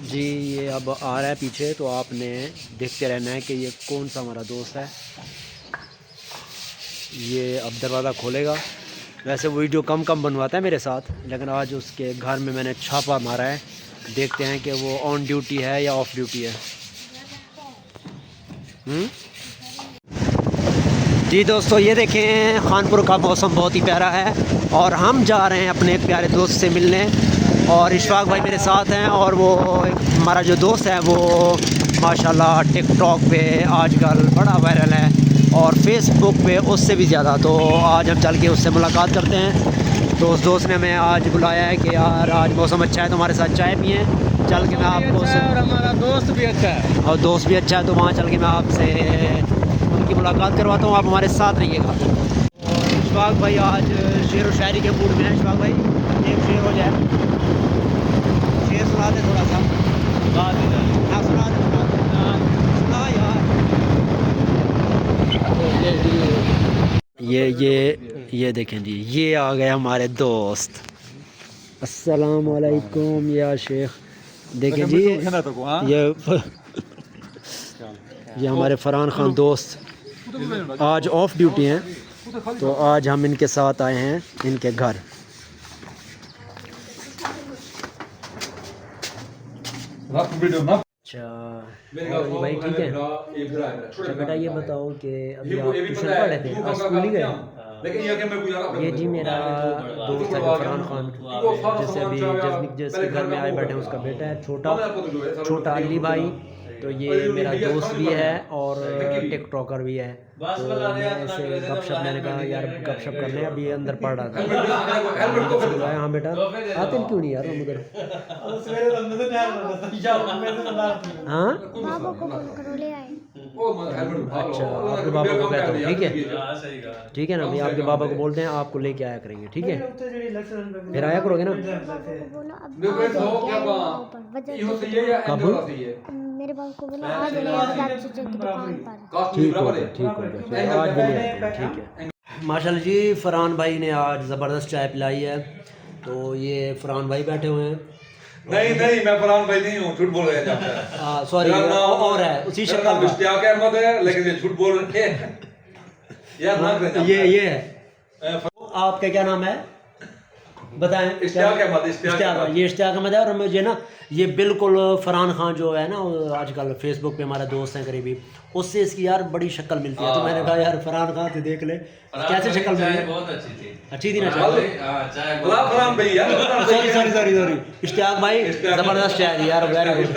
जी ये अब आ रहा है पीछे, तो आपने देखते रहना है कि ये कौन सा हमारा दोस्त है। ये अब दरवाज़ा खोलेगा। वैसे वो वीडियो कम कम बनवाता है मेरे साथ, लेकिन आज उसके घर में मैंने छापा मारा है। देखते हैं कि वो ऑन ड्यूटी है या ऑफ ड्यूटी है। जी दोस्तों, ये देखें खानपुर का मौसम बहुत ही प्यारा है और हम जा रहे हैं अपने प्यारे दोस्त से मिलने। और इशफाक भाई मेरे साथ हैं, और वो हमारा जो दोस्त है वो माशाल्लाह टिकटॉक पे आजकल बड़ा वायरल है और फेसबुक पे उससे भी ज़्यादा। तो आज हम चल के उससे मुलाकात करते हैं। तो उस दोस्त ने हमें आज बुलाया है कि यार आज मौसम अच्छा है तो हमारे साथ चाय पिए। चल के मैं आपको और हमारा दोस्त भी अच्छा है और दोस्त भी अच्छा है, तो वहाँ चल के मैं आपसे उनकी मुलाकात करवाता हूँ। आप हमारे साथ रहिएगा। और इशफाक भाई आज शेर व शायरी के मूड में है। इशफाक भाई एक शेर हो जाए, शेर सुना दे थोड़ा सा। हाँ सुना दे, सुना यार। ये देखें जी, ये आ गए हमारे दोस्त। अस्सलाम वालेकुम या शेख। देखें जी ये हमारे फरहान खान दोस्त आज ऑफ ड्यूटी हैं, तो आज हम इनके साथ आए हैं इनके घर। अच्छा भाई ठीक है। अच्छा बेटा ये बताओ कि अभी आप ट्यूशन पढ़ रहे थे, आज स्कूल नहीं गए? ये जी मेरा दोस्त है फरहान खान, जैसे अभी जिसके घर में आए बैठे हैं उसका बेटा है छोटा अली भाई। तो ये मेरा दोस्त भी है और टिकटॉकर भी है। तो मैं ऐसे गपशप, मैंने कहा यार गपशप करने, अभी अंदर पढ़ रहा था। हाँ बेटा आते क्यों नहीं यार हम उधर? हाँ अच्छा, आपके बाबा को कहता हूँ ठीक है, ठीक है ना भाई, आपके बाबा को बोलते हैं आपको लेके आया करेंगे, ठीक है? फिर आया करोगे ना? कब? मेरे बाबा को बोला आज ले आजा चाचा की दुकान पर। ठीक हो गया, ठीक हो गया, फिर आज भी ले आते हैं, ठीक है। माशाल्लाह जी फरहान भाई ने आज ज़बरदस्त चाय पिलाई है। तो ये फरहान भाई बैठे हुए हैं। नहीं मैं फरहान भाई नहीं हूँ, झूठ बोल रहे हैं। सॉरी और है उसी शक्ल का। इश्तियाक अहमद है, लेकिन ये झूठ बोल रहे हैं यार। ये है आपका क्या नाम है बताएं? इश्तियाक अहमद। ये इश्तियाक अहमद है। और मुझे ना ये बिल्कुल फरहान खान जो है ना आजकल फेसबुक पे हमारा दोस्त है करीबी, उससे इसकी यार बड़ी शक्ल मिलती है। तो मैंने कहा यार फरहान खान से देख ले कैसे शक्ल मिली। बहुत अच्छी थी ना फरहान भाई यार। सॉरी इश्तियाक भाई ज़बरदस्त चाय दी यार, वेरी गुड।